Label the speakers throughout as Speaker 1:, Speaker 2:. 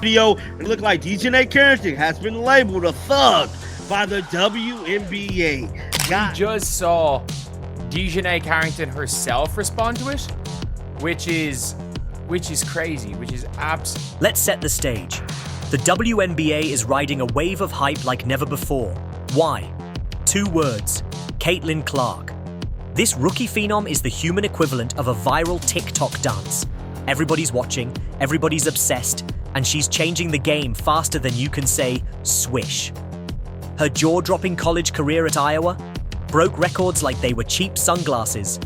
Speaker 1: Video, it looked like DJ Carrington has been labeled a thug by the WNBA.
Speaker 2: We just saw DJ Carrington herself respond to it, which is crazy, which is abs.
Speaker 3: Let's set the stage. The WNBA is riding a wave of hype like never before. Why? 2 words: Caitlin Clark. This rookie phenom is the human equivalent of a viral TikTok dance. Everybody's watching, everybody's obsessed, and she's changing the game faster than you can say swish. Her jaw-dropping college career at Iowa broke records like they were cheap sunglasses.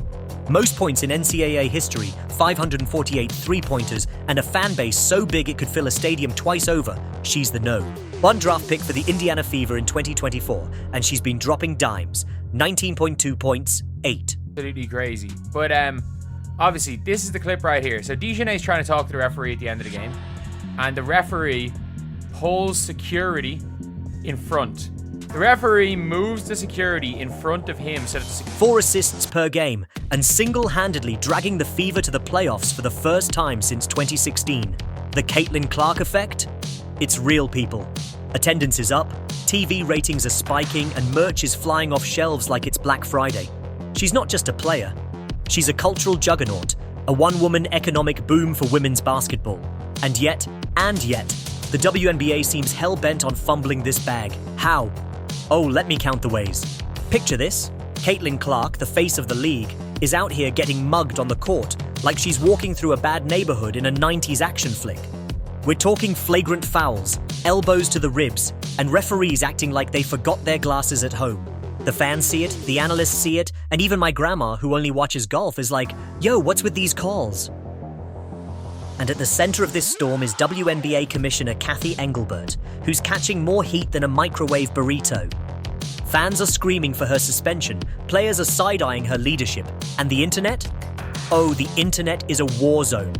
Speaker 3: Most points in NCAA history, 548 three-pointers, and a fan base so big it could fill a stadium twice over. She's the no. 1 draft pick for the Indiana Fever in 2024, and she's been dropping dimes. 19.2 points, 8.
Speaker 2: Absolutely crazy. But obviously, this is the clip right here. So Dejanay's trying to talk to the referee at the end of the game, and the referee pulls security in front. The referee moves the security in front of him so that
Speaker 3: 4 assists per game, and single-handedly dragging the Fever to the playoffs for the first time since 2016. The Caitlin Clark effect? It's real, people. Attendance is up, TV ratings are spiking, and merch is flying off shelves like it's Black Friday. She's not just a player. She's a cultural juggernaut, a one-woman economic boom for women's basketball. And yet, the WNBA seems hell-bent on fumbling this bag. How? Oh, let me count the ways. Picture this. Caitlin Clark, the face of the league, is out here getting mugged on the court like she's walking through a bad neighborhood in a 90s action flick. We're talking flagrant fouls, elbows to the ribs, and referees acting like they forgot their glasses at home. The fans see it, the analysts see it, and even my grandma, who only watches golf, is like, yo, what's with these calls? And at the center of this storm is WNBA Commissioner Kathy Engelbert, who's catching more heat than a microwave burrito. Fans are screaming for her suspension, players are side-eyeing her leadership, and the internet? Oh, the internet is a war zone.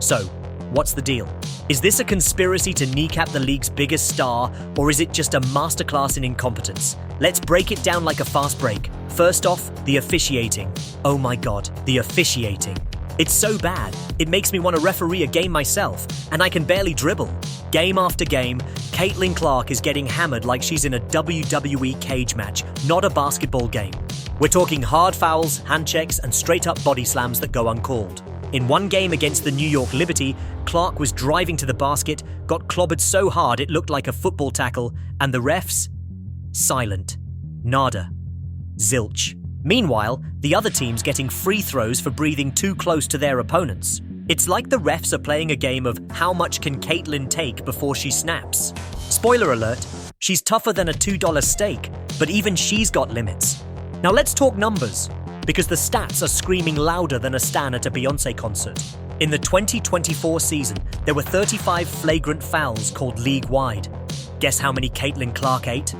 Speaker 3: So, what's the deal? Is this a conspiracy to kneecap the league's biggest star, or is it just a masterclass in incompetence? Let's break it down like a fast break. First off, the officiating. Oh my god, the officiating. It's so bad, it makes me want to referee a game myself, and I can barely dribble. Game after game, Caitlin Clark is getting hammered like she's in a WWE cage match, not a basketball game. We're talking hard fouls, hand checks, and straight-up body slams that go uncalled. In one game against the New York Liberty, Clark was driving to the basket, got clobbered so hard it looked like a football tackle, and the refs? Silent. Nada. Zilch. Meanwhile, the other team's getting free throws for breathing too close to their opponents. It's like the refs are playing a game of how much can Caitlin take before she snaps. Spoiler alert, she's tougher than a $2 steak, but even she's got limits. Now let's talk numbers, because the stats are screaming louder than a stan at a Beyoncé concert. In the 2024 season, there were 35 flagrant fouls called league-wide. Guess how many Caitlin Clark ate?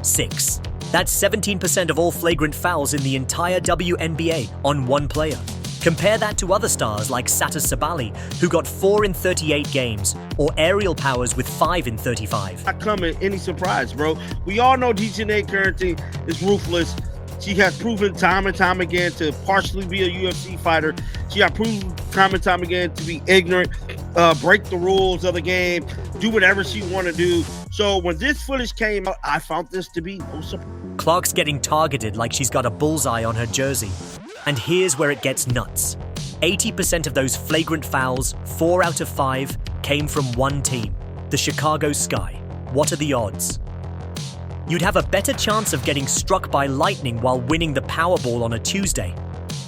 Speaker 3: 6. That's 17% of all flagrant fouls in the entire WNBA on one player. Compare that to other stars like Sata Sabali, who got 4 in 38 games, or Aerial Powers with 5 in 35.
Speaker 1: Not coming any surprise, bro. We all know DJ Carrington is ruthless. She has proven time and time again to partially be a UFC fighter. She has proven time and time again to be ignorant, break the rules of the game, do whatever she want to do. So when this footage came out, I found this to be no surprise.
Speaker 3: Clark's getting targeted like she's got a bullseye on her jersey. And here's where it gets nuts. 80% of those flagrant fouls, 4 out of 5, came from one team, the Chicago Sky. What are the odds? You'd have a better chance of getting struck by lightning while winning the Powerball on a Tuesday.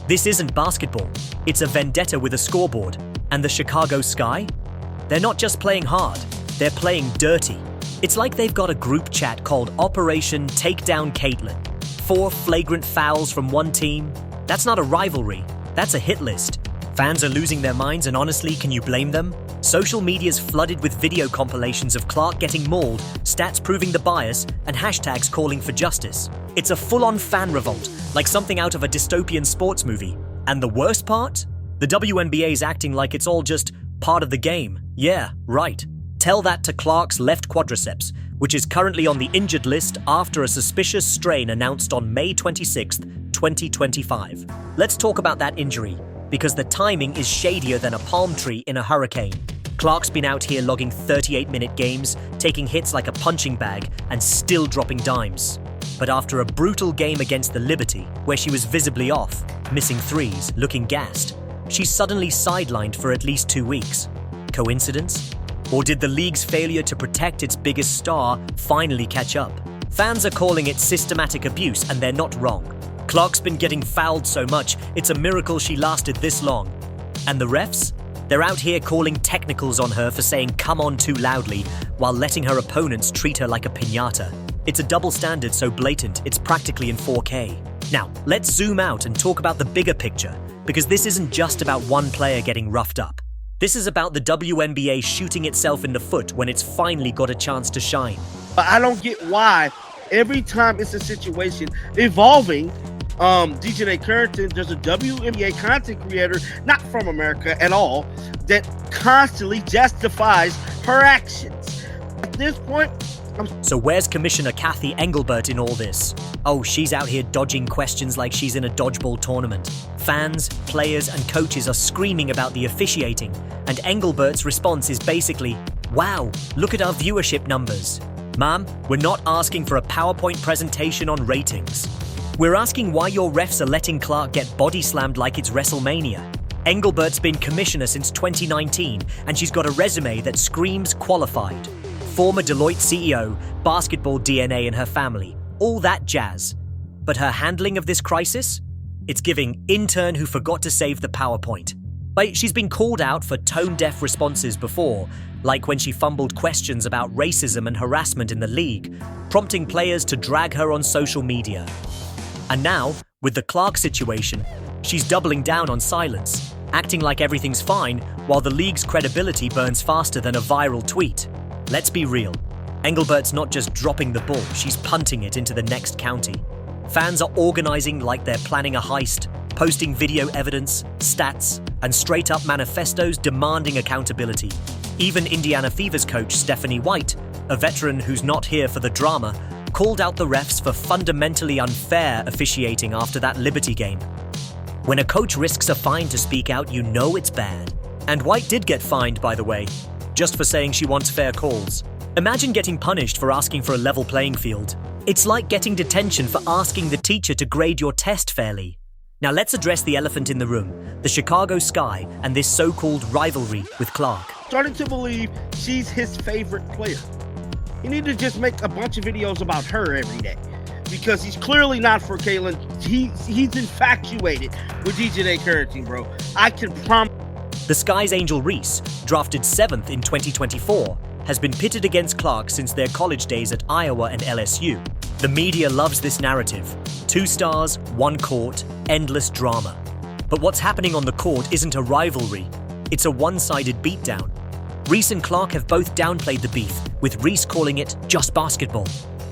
Speaker 3: This isn't basketball. It's a vendetta with a scoreboard. And the Chicago Sky? They're not just playing hard, they're playing dirty. It's like they've got a group chat called Operation Takedown Caitlin. 4 flagrant fouls from one team? That's not a rivalry, that's a hit list. Fans are losing their minds, and honestly, can you blame them? Social media's flooded with video compilations of Clark getting mauled, stats proving the bias, and hashtags calling for justice. It's a full-on fan revolt, like something out of a dystopian sports movie. And the worst part? The WNBA's acting like it's all just part of the game. Yeah, right. Tell that to Clark's left quadriceps, which is currently on the injured list after a suspicious strain announced on May 26th, 2025. Let's talk about that injury, because the timing is shadier than a palm tree in a hurricane. Clark's been out here logging 38-minute games, taking hits like a punching bag, and still dropping dimes. But after a brutal game against the Liberty, where she was visibly off, missing threes, looking gassed, she's suddenly sidelined for at least 2 weeks. Coincidence? Or did the league's failure to protect its biggest star finally catch up? Fans are calling it systematic abuse, and they're not wrong. Clark's been getting fouled so much, it's a miracle she lasted this long. And the refs? They're out here calling technicals on her for saying "come on" too loudly, while letting her opponents treat her like a piñata. It's a double standard so blatant, it's practically in 4K. Now, let's zoom out and talk about the bigger picture, because this isn't just about one player getting roughed up. This is about the WNBA shooting itself in the foot when it's finally got a chance to shine.
Speaker 1: But I don't get why every time it's a situation involving DJ Currington, there's a WNBA content creator, not from America at all, that constantly justifies her actions. At this point,
Speaker 3: So where's Commissioner Kathy Engelbert in all this? Oh, she's out here dodging questions like she's in a dodgeball tournament. Fans, players, and coaches are screaming about the officiating, and Engelbert's response is basically, "Wow, look at our viewership numbers." Ma'am, we're not asking for a PowerPoint presentation on ratings. We're asking why your refs are letting Clark get body slammed like it's WrestleMania. Engelbert's been commissioner since 2019, and she's got a resume that screams qualified. Former Deloitte CEO, basketball DNA in her family, all that jazz. But her handling of this crisis? It's giving intern who forgot to save the PowerPoint. Like, she's been called out for tone-deaf responses before, like when she fumbled questions about racism and harassment in the league, prompting players to drag her on social media. And now, with the Clark situation, she's doubling down on silence, acting like everything's fine while the league's credibility burns faster than a viral tweet. Let's be real. Engelbert's not just dropping the ball, she's punting it into the next county. Fans are organizing like they're planning a heist, posting video evidence, stats, and straight-up manifestos demanding accountability. Even Indiana Fever's coach Stephanie White, a veteran who's not here for the drama, called out the refs for fundamentally unfair officiating after that Liberty game. When a coach risks a fine to speak out, you know it's bad. And White did get fined, by the way, just for saying she wants fair calls. Imagine getting punished for asking for a level playing field. It's like getting detention for asking the teacher to grade your test fairly. Now let's address the elephant in the room, the Chicago Sky and this so-called rivalry with Clark.
Speaker 1: Starting to believe she's his favorite player. He need to just make a bunch of videos about her every day, because he's clearly not for Caitlin. He's infatuated with DJ Currington, bro. I can promise.
Speaker 3: The Sky's Angel Reese, drafted 7th in 2024, has been pitted against Clark since their college days at Iowa and LSU. The media loves this narrative. 2 stars, 1 court, endless drama. But what's happening on the court isn't a rivalry. It's a one-sided beatdown. Reese and Clark have both downplayed the beef, with Reese calling it just basketball.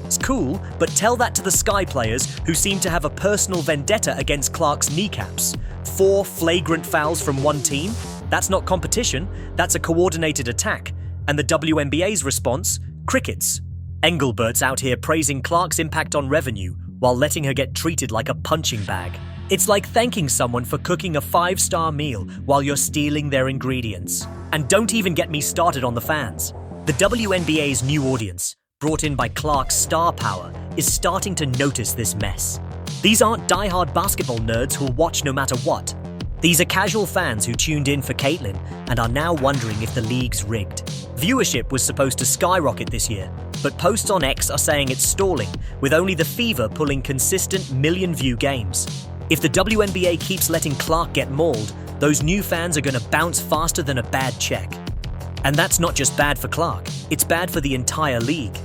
Speaker 3: It's cool, but tell that to the Sky players who seem to have a personal vendetta against Clark's kneecaps. 4 flagrant fouls from one team? That's not competition, that's a coordinated attack. And the WNBA's response? Crickets. Engelbert's out here praising Clark's impact on revenue, while letting her get treated like a punching bag. It's like thanking someone for cooking a 5-star meal while you're stealing their ingredients. And don't even get me started on the fans. The WNBA's new audience, brought in by Clark's star power, is starting to notice this mess. These aren't die-hard basketball nerds who'll watch no matter what. These are casual fans who tuned in for Caitlin and are now wondering if the league's rigged. Viewership was supposed to skyrocket this year, but posts on X are saying it's stalling, with only the Fever pulling consistent million-view games. If the WNBA keeps letting Clark get mauled, those new fans are going to bounce faster than a bad check. And that's not just bad for Clark, it's bad for the entire league.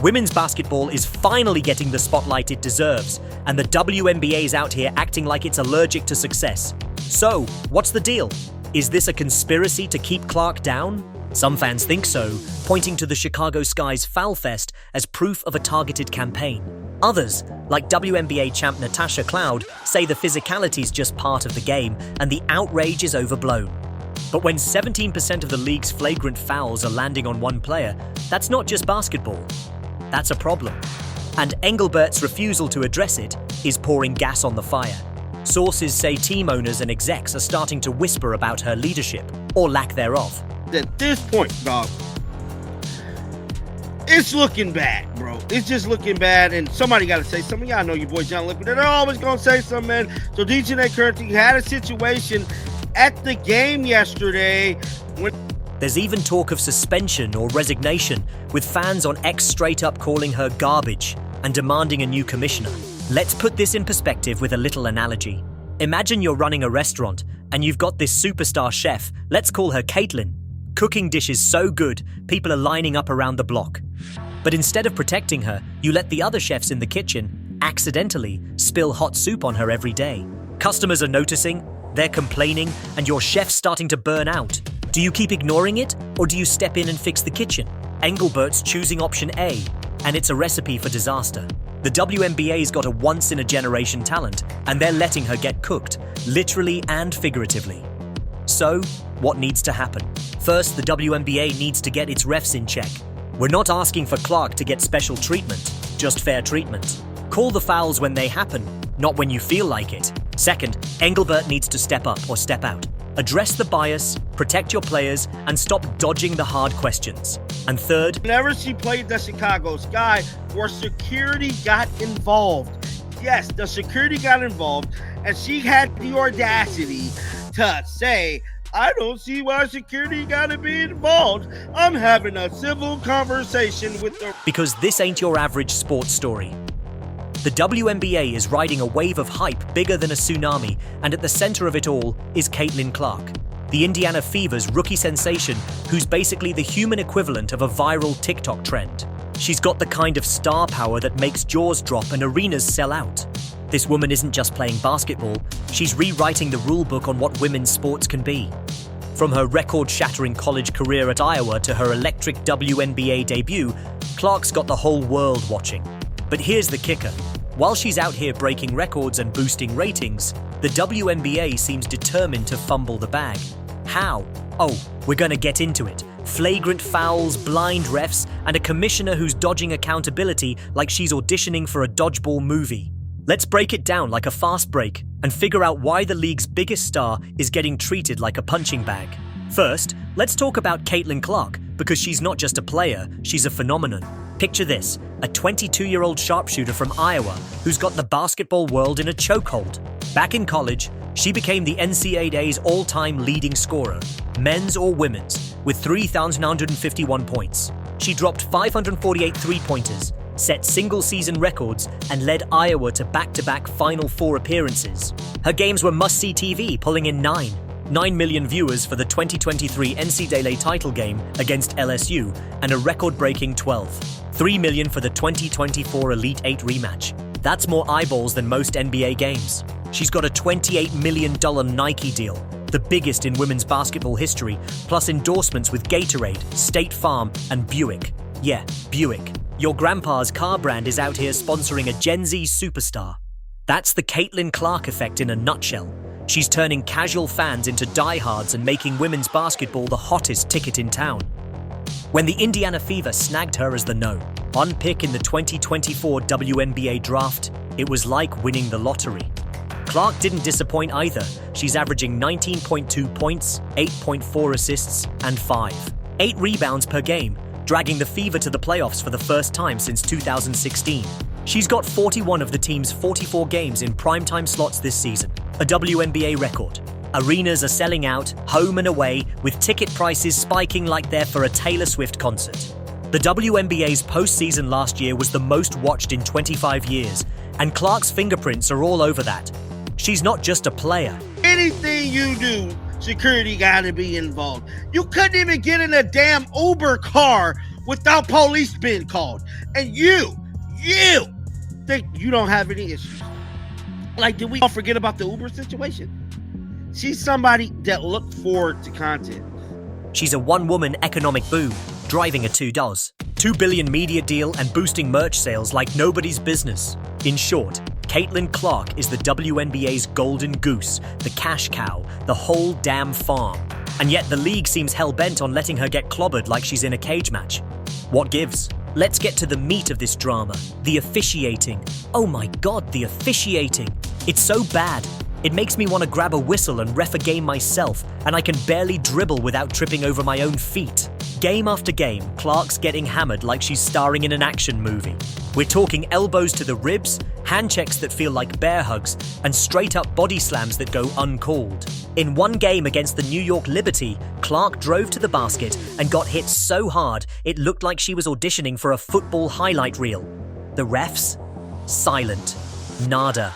Speaker 3: Women's basketball is finally getting the spotlight it deserves, and the WNBA's out here acting like it's allergic to success. So, what's the deal? Is this a conspiracy to keep Clark down? Some fans think so, pointing to the Chicago Sky's Foul Fest as proof of a targeted campaign. Others, like WNBA champ Natasha Cloud, say the physicality's just part of the game and the outrage is overblown. But when 17% of the league's flagrant fouls are landing on one player, that's not just basketball. That's a problem. And Engelbert's refusal to address it is pouring gas on the fire. Sources say team owners and execs are starting to whisper about her leadership, or lack thereof.
Speaker 1: at this point, dog, it's looking bad, bro. It's just looking bad, and somebody got to say something. Y'all know your boy John Liquid. They're always going to say something, man. So DiJonai Currency had a situation at the game yesterday when...
Speaker 3: There's even talk of suspension or resignation, with fans on X straight up calling her garbage and demanding a new commissioner. Let's put this in perspective with a little analogy. Imagine you're running a restaurant and you've got this superstar chef, let's call her Caitlin, cooking dishes so good, people are lining up around the block. But instead of protecting her, you let the other chefs in the kitchen accidentally spill hot soup on her every day. Customers are noticing, they're complaining, and your chef's starting to burn out. Do you keep ignoring it, or do you step in and fix the kitchen? Engelbert's choosing option A, and it's a recipe for disaster. The WNBA's got a once-in-a-generation talent, and they're letting her get cooked, literally and figuratively. So, what needs to happen? First, the WNBA needs to get its refs in check. We're not asking for Clark to get special treatment, just fair treatment. Call the fouls when they happen, not when you feel like it. Second, Engelbert needs to step up or step out. Address the bias, protect your players, and stop dodging the hard questions. And third,
Speaker 1: whenever she played the Chicago Sky, where security got involved. Yes, the security got involved, and she had the audacity to say, I don't see why security gotta be involved. I'm having a civil conversation with the...
Speaker 3: Because this ain't your average sports story. The WNBA is riding a wave of hype bigger than a tsunami, and at the center of it all is Caitlin Clark, the Indiana Fever's rookie sensation who's basically the human equivalent of a viral TikTok trend. She's got the kind of star power that makes jaws drop and arenas sell out. This woman isn't just playing basketball, she's rewriting the rulebook on what women's sports can be. From her record-shattering college career at Iowa to her electric WNBA debut, Clark's got the whole world watching. But here's the kicker. While she's out here breaking records and boosting ratings, the WNBA seems determined to fumble the bag. How? Oh, we're gonna get into it. Flagrant fouls, blind refs, and a commissioner who's dodging accountability like she's auditioning for a dodgeball movie. Let's break it down like a fast break and figure out why the league's biggest star is getting treated like a punching bag. First, let's talk about Caitlin Clark, because she's not just a player, she's a phenomenon. Picture this, a 22-year-old sharpshooter from Iowa who's got the basketball world in a chokehold. Back in college, she became the NCAA's all-time leading scorer, men's or women's, with 3,951 points. She dropped 548 three-pointers, set single-season records, and led Iowa to back-to-back Final Four appearances. Her games were must-see TV, pulling in 9 million viewers for the 2023 NCAA title game against LSU, and a record-breaking 3 million for the 2024 Elite Eight rematch. That's more eyeballs than most NBA games. She's got a $28 million Nike deal, the biggest in women's basketball history, plus endorsements with Gatorade, State Farm, and Buick. Yeah, Buick. Your grandpa's car brand is out here sponsoring a Gen Z superstar. That's the Caitlin Clark effect in a nutshell. She's turning casual fans into diehards and making women's basketball the hottest ticket in town. When the Indiana Fever snagged her as the #1 pick in the 2024 WNBA draft, it was like winning the lottery. Clark didn't disappoint either. She's averaging 19.2 points, 8.4 assists, and 8 rebounds per game, dragging the Fever to the playoffs for the first time since 2016. She's got 41 of the team's 44 games in primetime slots this season, a WNBA record. Arenas are selling out, home and away, with ticket prices spiking like they're for a Taylor Swift concert. The WNBA's postseason last year was the most watched in 25 years, and Clark's fingerprints are all over that. She's not just a player.
Speaker 1: Anything you do, security gotta be involved. You couldn't even get in a damn Uber car without police being called. And you think you don't have any issues. Like, did we all forget about the Uber situation? She's somebody that looked forward to content.
Speaker 3: She's a one-woman economic boom, driving a $2 billion media deal and boosting merch sales like nobody's business. In short, Caitlin Clark is the WNBA's golden goose, the cash cow, the whole damn farm. And yet the league seems hell-bent on letting her get clobbered like she's in a cage match. What gives? Let's get to the meat of this drama, the officiating. Oh my God, the officiating. It's so bad. It makes me want to grab a whistle and ref a game myself, and I can barely dribble without tripping over my own feet. Game after game, Clark's getting hammered like she's starring in an action movie. We're talking elbows to the ribs, hand checks that feel like bear hugs, and straight-up body slams that go uncalled. In one game against the New York Liberty, Clark drove to the basket and got hit so hard it looked like she was auditioning for a football highlight reel. The refs? Silent. Nada.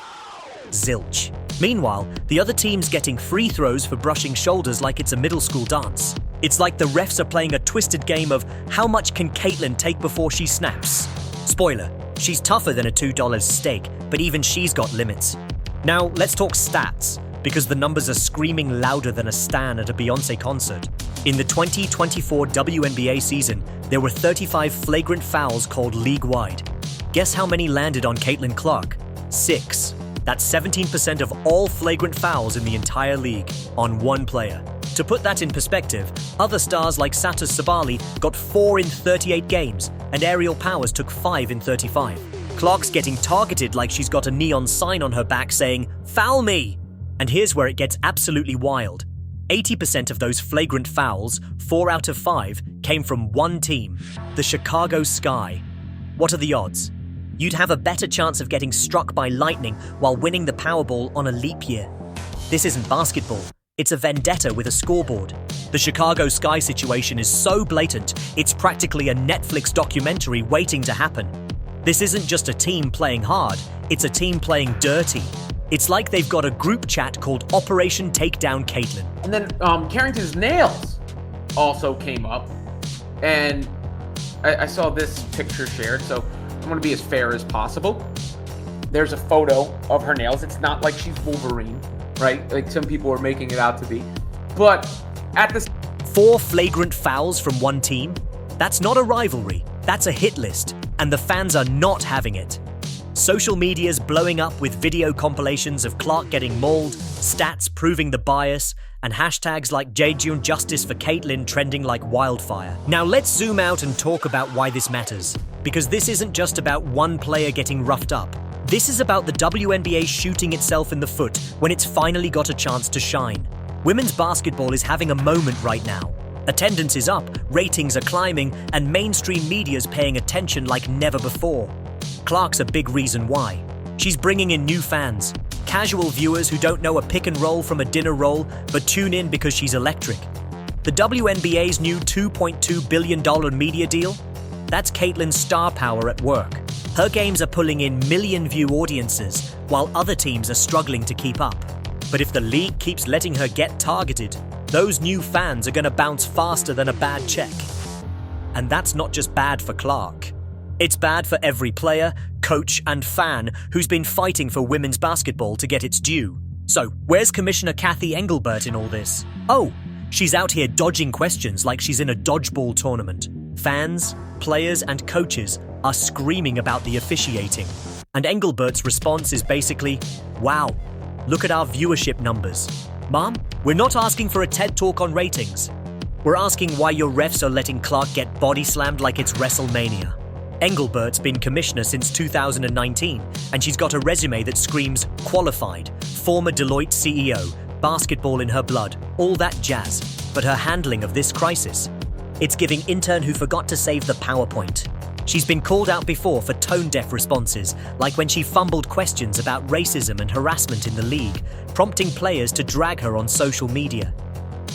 Speaker 3: Zilch. Meanwhile, the other team's getting free throws for brushing shoulders like it's a middle school dance. It's like the refs are playing a twisted game of how much can Caitlin take before she snaps. Spoiler, she's tougher than a $2 steak, but even she's got limits. Now, let's talk stats, because the numbers are screaming louder than a stan at a Beyoncé concert. In the 2024 WNBA season, there were 35 flagrant fouls called league-wide. Guess how many landed on Caitlin Clark? 6. That's 17% of all flagrant fouls in the entire league, on one player. To put that in perspective, other stars like Satas Sabali got 4 in 38 games, and Aerial Powers took 5 in 35. Clark's getting targeted like she's got a neon sign on her back saying, "Foul me!" And here's where it gets absolutely wild. 80% of those flagrant fouls, 4 out of 5, came from one team, the Chicago Sky. What are the odds? You'd have a better chance of getting struck by lightning while winning the Powerball on a leap year. This isn't basketball. It's a vendetta with a scoreboard. The Chicago Sky situation is so blatant, it's practically a Netflix documentary waiting to happen. This isn't just a team playing hard, it's a team playing dirty. It's like they've got a group chat called Operation Takedown Caitlin.
Speaker 4: And then Carrington's nails also came up, and I saw this picture shared, so I'm going to be as fair as possible. There's a photo of her nails. It's not like she's Wolverine, right? Like some people are making it out to be. But at the
Speaker 3: 4 flagrant fouls from one team? That's not a rivalry, that's a hit list, and the fans are not having it. Social media's blowing up with video compilations of Clark getting mauled, stats proving the bias, and hashtags like JJune Justice for Caitlin trending like wildfire. Now let's zoom out and talk about why this matters. Because this isn't just about one player getting roughed up. This is about the WNBA shooting itself in the foot when it's finally got a chance to shine. Women's basketball is having a moment right now. Attendance is up, ratings are climbing, and mainstream media's paying attention like never before. Clark's a big reason why. She's bringing in new fans, casual viewers who don't know a pick and roll from a dinner roll, but tune in because she's electric. The WNBA's new $2.2 billion media deal? That's Caitlin's star power at work. Her games are pulling in million-view audiences, while other teams are struggling to keep up. But if the league keeps letting her get targeted, those new fans are going to bounce faster than a bad check. And that's not just bad for Clark. It's bad for every player, coach, and fan who's been fighting for women's basketball to get its due. So, where's Commissioner Kathy Engelbert in all this? Oh, she's out here dodging questions like she's in a dodgeball tournament. Fans, players, and coaches are screaming about the officiating. And Engelbert's response is basically, wow, look at our viewership numbers. Mom, we're not asking for a TED Talk on ratings. We're asking why your refs are letting Clark get body slammed like it's WrestleMania. Engelbert's been commissioner since 2019, and she's got a resume that screams qualified, former Deloitte CEO, basketball in her blood, all that jazz. But her handling of this crisis, it's giving intern who forgot to save the PowerPoint. She's been called out before for tone-deaf responses, like when she fumbled questions about racism and harassment in the league, prompting players to drag her on social media.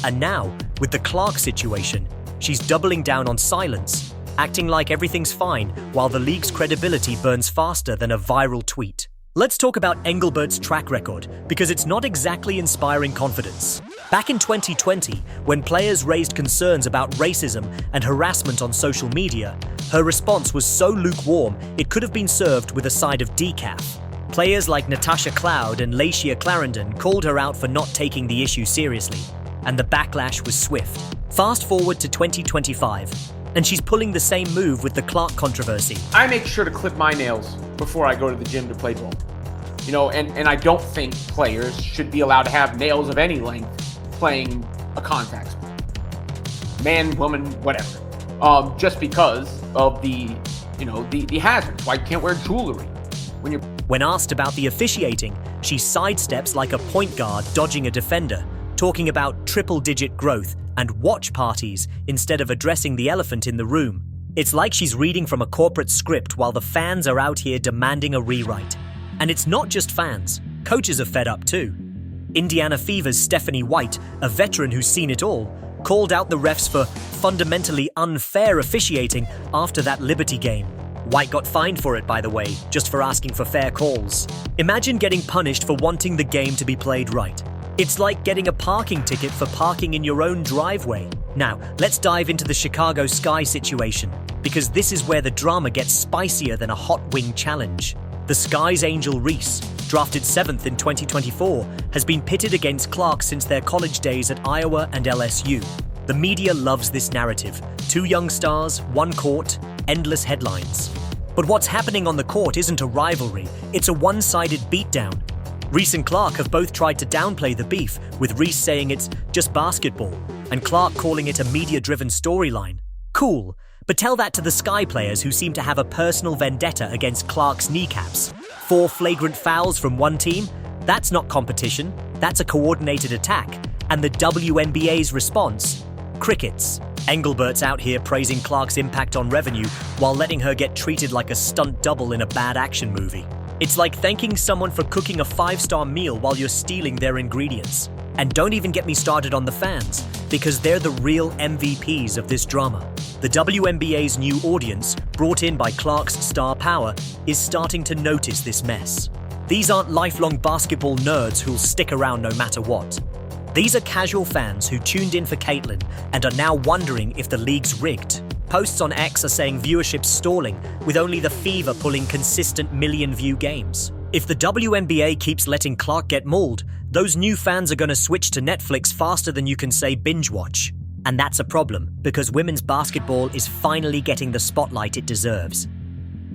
Speaker 3: And now, with the Clark situation, she's doubling down on silence, acting like everything's fine while the league's credibility burns faster than a viral tweet. Let's talk about Engelbert's track record, because it's not exactly inspiring confidence. Back in 2020, when players raised concerns about racism and harassment on social media, her response was so lukewarm it could have been served with a side of decaf. Players like Natasha Cloud and Lacia Clarendon called her out for not taking the issue seriously, and the backlash was swift. Fast forward to 2025, and she's pulling the same move with the Clark controversy.
Speaker 4: I make sure to clip my nails before I go to the gym to play ball. You know, and I don't think players should be allowed to have nails of any length playing a contact sport. Man, woman, whatever. Just because of the hazards. Why you can't wear jewelry when you're...
Speaker 3: When asked about the officiating, She sidesteps like a point guard dodging a defender, talking about triple-digit growth and watch parties instead of addressing the elephant in the room. It's like she's reading from a corporate script while the fans are out here demanding a rewrite. And it's not just fans. Coaches are fed up too. Indiana Fever's Stephanie White, a veteran who's seen it all, called out the refs for fundamentally unfair officiating after that Liberty game. White got fined for it, by the way, just for asking for fair calls. Imagine getting punished for wanting the game to be played right. It's like getting a parking ticket for parking in your own driveway. Now, let's dive into the Chicago Sky situation, because this is where the drama gets spicier than a hot wing challenge. The Sky's Angel Reese, drafted 7th in 2024, has been pitted against Clark since their college days at Iowa and LSU. The media loves this narrative. 2 young stars, 1 court, endless headlines. But what's happening on the court isn't a rivalry, it's a one-sided beatdown. Reese and Clark have both tried to downplay the beef, with Reese saying it's just basketball, and Clark calling it a media-driven storyline. Cool, but tell that to the Sky players who seem to have a personal vendetta against Clark's kneecaps. 4 flagrant fouls from one team? That's not competition, that's a coordinated attack. And the WNBA's response? Crickets. Engelbert's out here praising Clark's impact on revenue while letting her get treated like a stunt double in a bad action movie. It's like thanking someone for cooking a 5-star meal while you're stealing their ingredients. And don't even get me started on the fans, because they're the real MVPs of this drama. The WNBA's new audience, brought in by Clark's star power, is starting to notice this mess. These aren't lifelong basketball nerds who'll stick around no matter what. These are casual fans who tuned in for Caitlyn and are now wondering if the league's rigged. Posts on X are saying viewership's stalling, with only the Fever pulling consistent million-view games. If the WNBA keeps letting Clark get mauled, those new fans are going to switch to Netflix faster than you can say binge watch. And that's a problem, because women's basketball is finally getting the spotlight it deserves.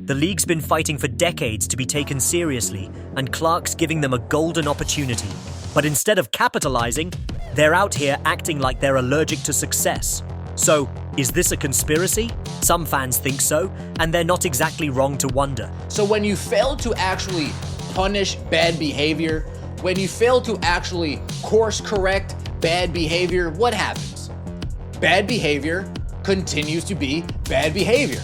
Speaker 3: The league's been fighting for decades to be taken seriously, and Clark's giving them a golden opportunity. But instead of capitalizing, they're out here acting like they're allergic to success. So, is this a conspiracy? Some fans think so, and they're not exactly wrong to wonder.
Speaker 5: So when you fail to actually punish bad behavior, when you fail to actually course correct bad behavior, what happens? Bad behavior continues to be bad behavior.